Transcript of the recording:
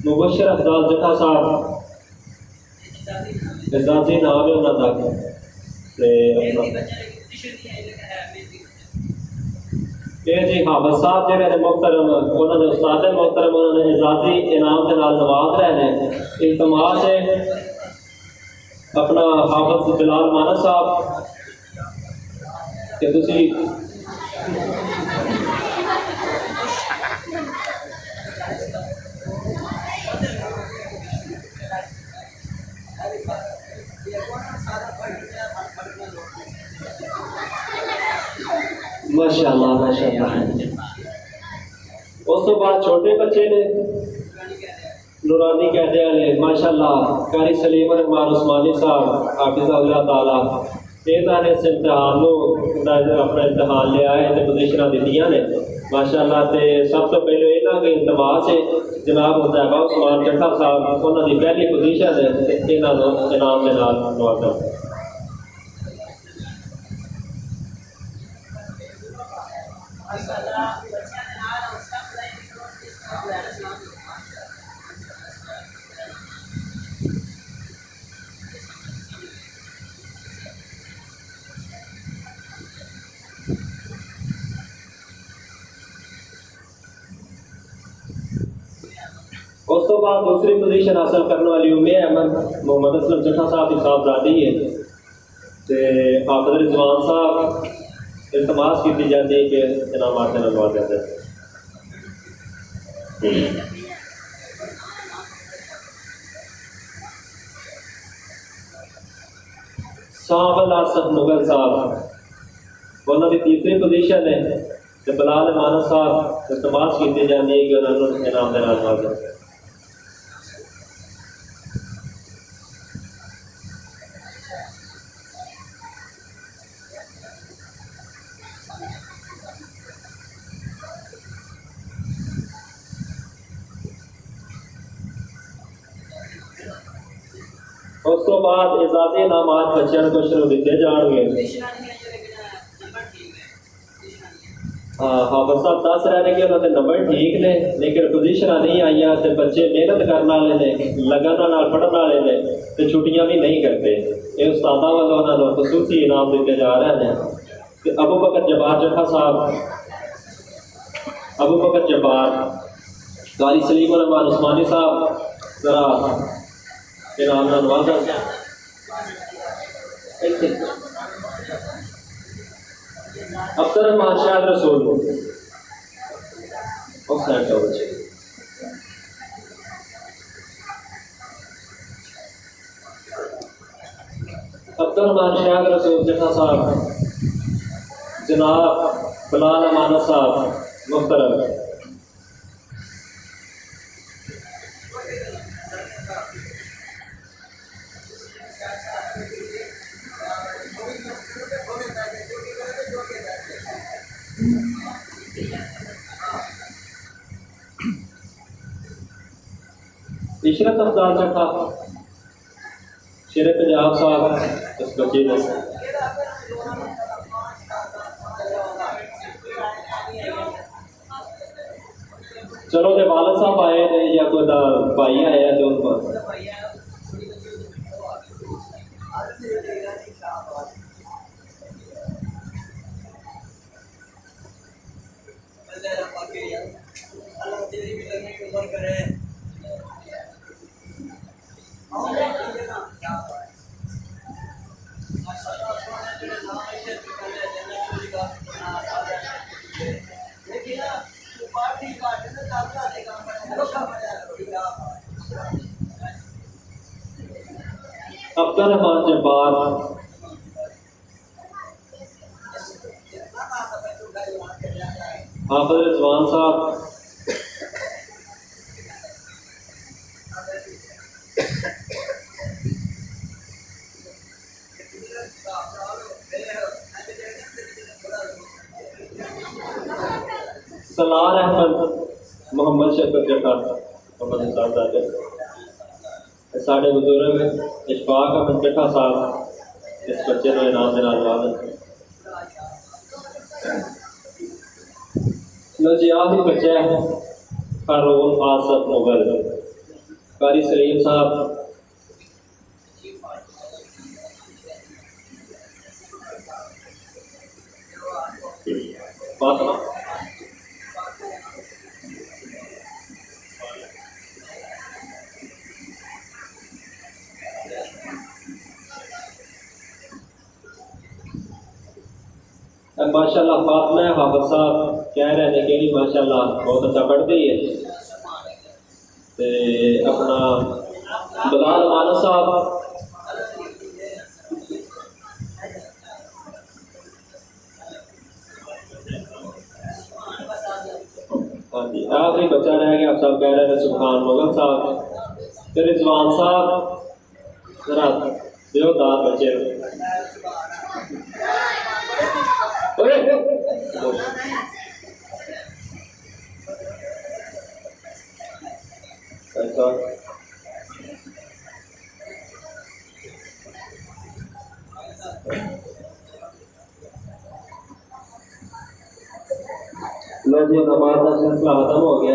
मुबशर अफजाल जटा साहब एजाजी नाम है उन्होंने ये जी हाफिज साहब जो मुहतरम उन्होंने उस्ताद मुहतरम उन्होंने एजाजी इनाम के नाल नवाज रहे हैं। इल्तमास है अपना हाफिज जलाल मानस साहब कि तुसी माशाअल्लाह माशाअल्लाह। उस तो बाद छोटे बच्चे ने नूरानी कहते हैं माशाअल्लाह कारी सलीम रहमान उस्मानी साहब हाफिज़हुल्लाह ताला इन्होंने इस इम्तिहान अपना इम्तिहान लिया है तो पोजीशनां दित्तियां ने माशाअल्लाह। तो सब तो पहले इन्हों के इल्तमास है जनाब हुज़ैफा उस्मान जट्टा साहब उन्होंने पहली पोजीशन है इन्होंने इनाम के नाल नवाजा। उस तो बाद दूसरी पोजीशन हासिल करने वाली उम्मीद अहमद मोहम्मद असलम जट्टा साहब की साहबजादी है तो हाफिज रिजवान साहब इल्तमास की जाती है कि इनामात से नवाजा जाए। साहब अल आसफ मुगल साहब उन्होंने तीसरी पोजीशन है तो बिलाल मानस साहब इल्तमास की जाती है कि उन्होंने इनाम के नाल नवाजा। उस तो बाद एजाजी इनामात बच्चों को शुरू दिए जाएंगे। हाँ हाफिज साहब दस रह रहे उन्होंने नंबर ठीक ने लेकिन पोजीशन नहीं आई तो बच्चे मेहनत करने वाले ने लगन नाल पढ़ने वाले ने तो छुट्टियां भी नहीं करते। ये उस्तादा वालों उन्होंने खसूसी इनाम दिए जा रहे हैं। तो अबू बकर जब्बार जट्टा साहब अबू बकर जब्बार कारी सलीम रहमान उस्मानी साहब जरा इनाम का नवाजा। अब्दुल रहमान शाह रसूल अब्दुल रहमान शाह रसूल जट्टा साहब जनाब बिलाल अमाना साहब मुहतरम इशरत अफजाल जट्टा शेर पंजाब साहब इस बच्चे ने चलो जो वालद साहब आए ने या कोई भाई आया जो अब्दुल रहमान जब्बार हाफिज रिजवान साहब सलार अहमद मोहम्मद शफकत जट्टा साढ़े बुजुर्ग इशफाक अहमद जट्टा साहब इस बच्चे को इनाम देना नवाजा। लो जी आखिरी बच्चा है फारूक आसफ मुगल कारी सलीम साहब। फातिमा माशाल्लाह फातिमा हाफिज साहब कह रहे थे कि माशाल्लाह बहुत अच्छा पढ़ती है। ते अपना बिलाल मानस साहब हाँ जी आखिरी बच्चा रह गया। आप सब कह रहे थे सुबहान मुगल साहब फिर रिजवान साहब जरा देवदार बच्चे अच्छा लो जी नमाज का सिलसिला खत्म हो गया।